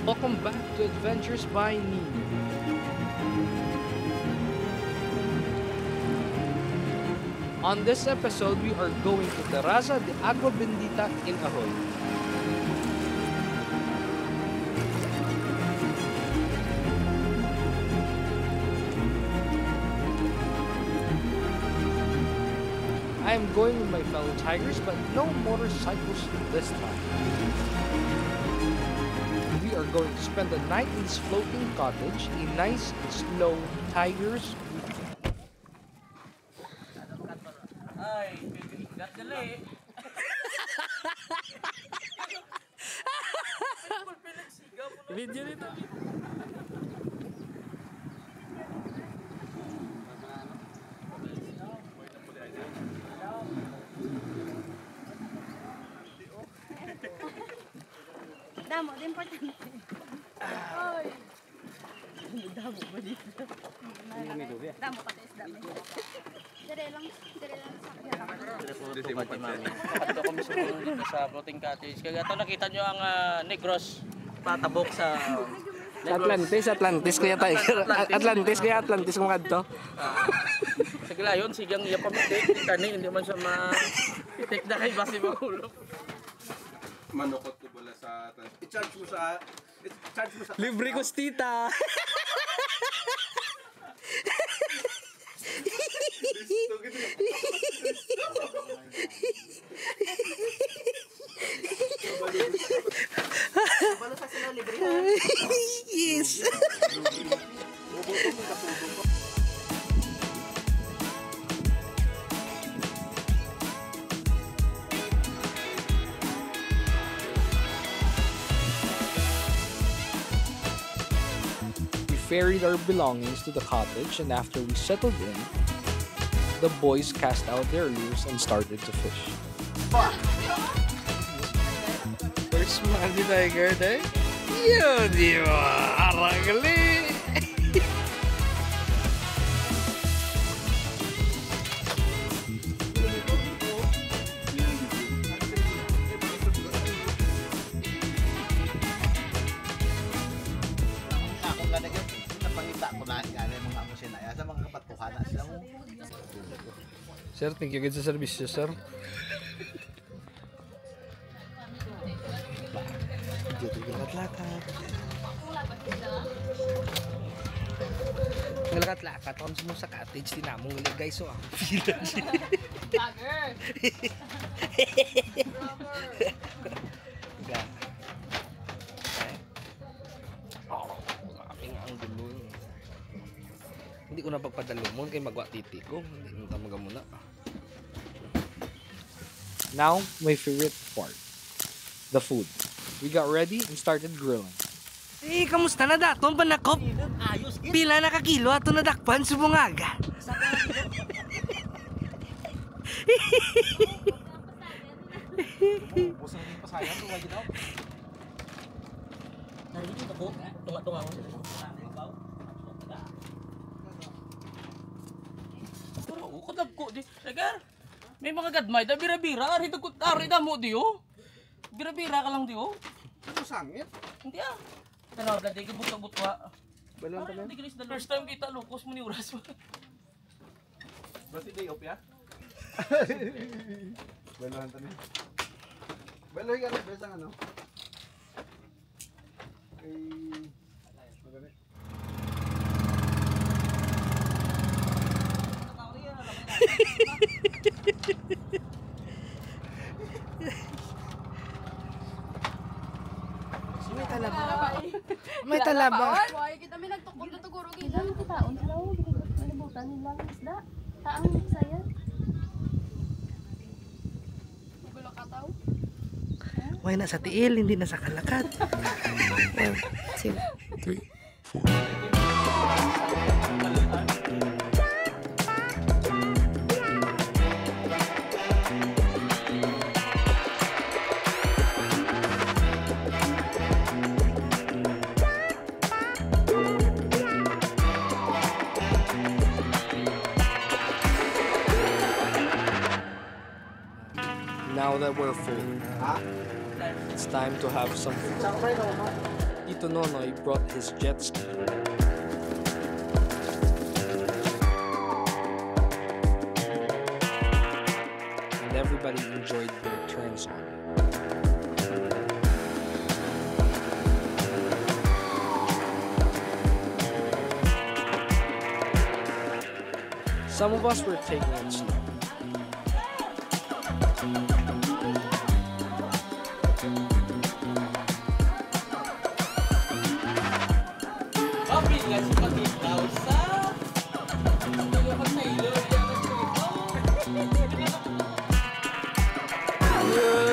Welcome back to Adventures by Nino. On this episode, we are going to Terraza de Agua Bendita in Ahoy. I am going with my fellow tigers, but no motorcycles this time. We are going to spend the night in this floating cottage, a nice, slow tigers weekend. Ay, bigat dali. Video nito. Damo, din importante. Ay. Damo ba dito? Damo pati is damo. Dire lang sa kanya. Ito kami sa floating cottage. Kaya ito nakita nyo ang Negros patabok sa Atlantis kaya tiger. Atlantis kung kadto. sa Gilayon. Sigang iya pamitik. Kani hindi man siya ma-pitik na kay basi mahulog. Manukot ko bala sa i-charge mo sa Libre kostita. Balo sa sila libre. Yes. We ferried our belongings to the cottage, and after we settled in, the boys cast out their lures and started to fish. First man di tiger day. Yo, di ba? Aragali. Ako nga naging napangita ko na gano'n mga amusin na sa mga kapatuhan na sila mo. Sir, thank you sa service, sir. Dito lakat-lakat. Lakat-lakat. Kung mo sa cottage, tinamong ulit guys. So, ang pila siya. Bagger. Hindi ko na pagpadalumon kay magwa titi ko. Hindi mo tamaga muna. Now, my favorite part. The food. We got ready and started grilling. Eh, kamusta na daton panakop? Ayos, Pila na kakilo ato na dakpan subungaga. Pusang din pasaya to wagi daw. Narinig ako, tunga-tunga ako. Pero ukod lang ko. Sagar, may mga gadmay. Da bira-bira. Ari da mo di oh. Bira-bira ka lang di oh. Ano sangit? Hindi ah. Ano, dati ka buto-butwa. Balon Parang hindi ka first time kita lukos mo ni Uras mo. Berarti day off ya? Baluhan tani. Baluhin ka na besang ano? Ay, magani. May talaba. May talaba. Why kita may nagtukod na tuguro gila. Kita taon sila o ginibutan nila isda. Taang saya. Gulo ka taw. May na sa tiil, hindi na sa kalakat. 1, 2, 3. Now that we're full, it's time to have some food. Tito Nonoy brought his jet ski. And everybody enjoyed their turns on it. Some of us were taking it slow. Mabigat si Patitaw sa...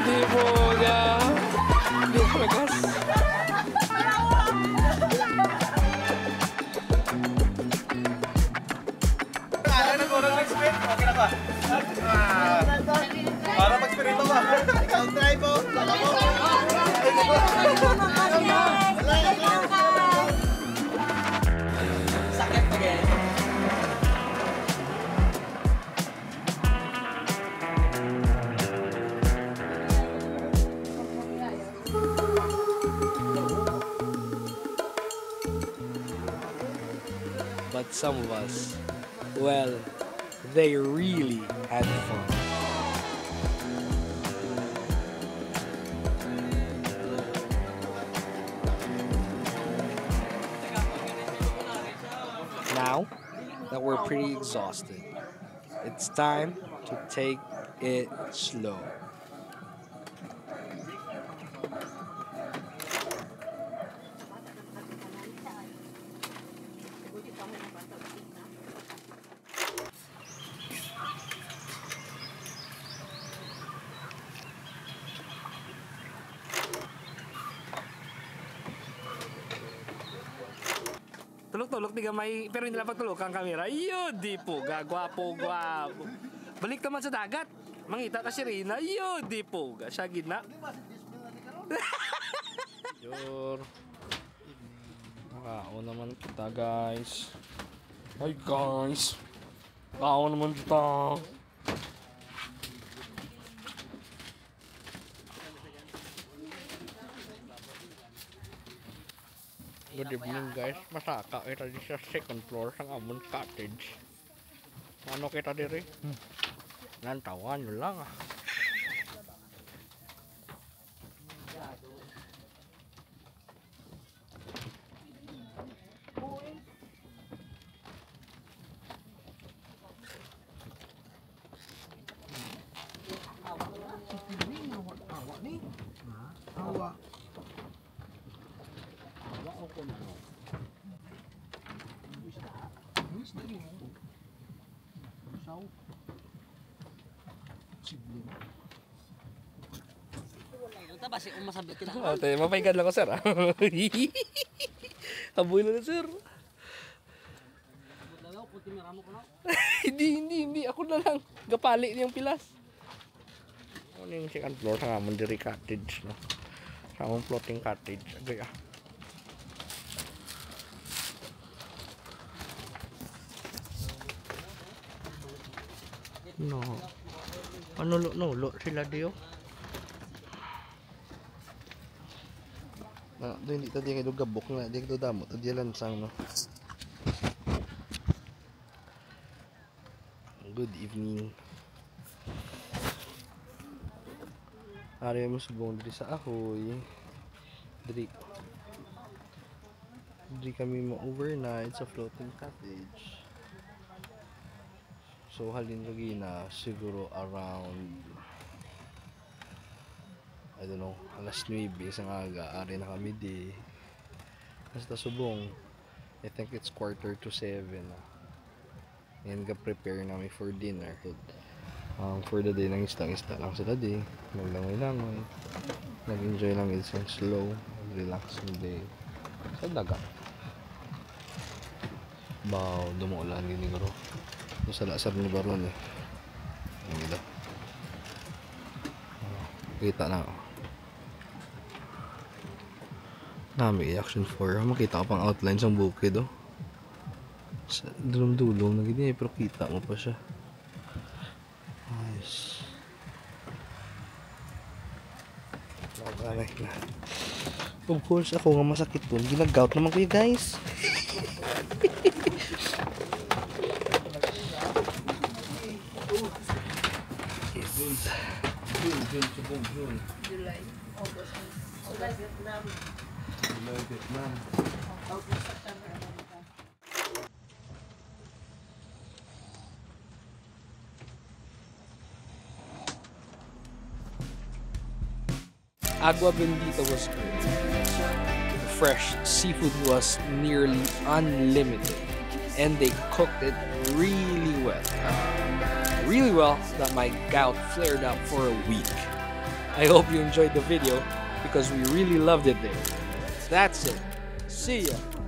Di boga. Di magas. Ano ko lang expect? Okay na ba? Para mag-spirito ba? Ikaw try po. Sakit na ganyan. But some of us, well, they really had fun. Now that we're pretty exhausted, it's time to take it slow. Tulog-tulog, di gamay, pero hindi lang pagtulog ang kamera. Yun, di po, gwapo. Balik naman sa dagat. Mangita ka si Rina. Yun, di po, siya gina. Sure. Nakao naman kita, guys. Hi, guys. Nakao naman kita. Good evening, guys. Masaka kita di sa second floor ng amon cottage. Ano kita diri? Nantawan nyo lang ah. Ito ba si umasabit kita? Ate, mapaigan lang ko, sir. Kabuhay na, sir. Hindi. Ako na lang. Gapali niyang pilas. Ano yung second floor sa amon diri cottage, no? Sa amon floating cottage. Agay ah. No. Nulo sila diyo. Na, hindi tadi kayo gabok na, di kayo damo, tadi lansang, no. Good evening. Ari mo subong diri sa ahoy. Diri kami mo overnight sa floating cottage. So halin lagi na siguro around I don't know, alas 9 isang aga, ari na kami di. Basta subong, I think it's 6:45 na. Ngayon ka-prepare namin for dinner. For the day, isda lang sila di. Naglangoy-langoy. Nag-enjoy lang isang slow, relaxing day. Sa dagat. Baw, dumuulan gini garo. Sa lasar ni Baron eh. Ang ila. Kita na ako. Nami action 4. Makita ko pang outline sa bukid oh. Sa dulong-dulong na gini pero kita mo pa siya. Nice. Naganay na. Of course, ako nga masakit dun. Ginagout naman ko guys. Agua Bendita was great. The fresh seafood was nearly unlimited, and they cooked it really well. Really well that my gout flared up for a week. I hope you enjoyed the video because we really loved it there. That's it. See ya.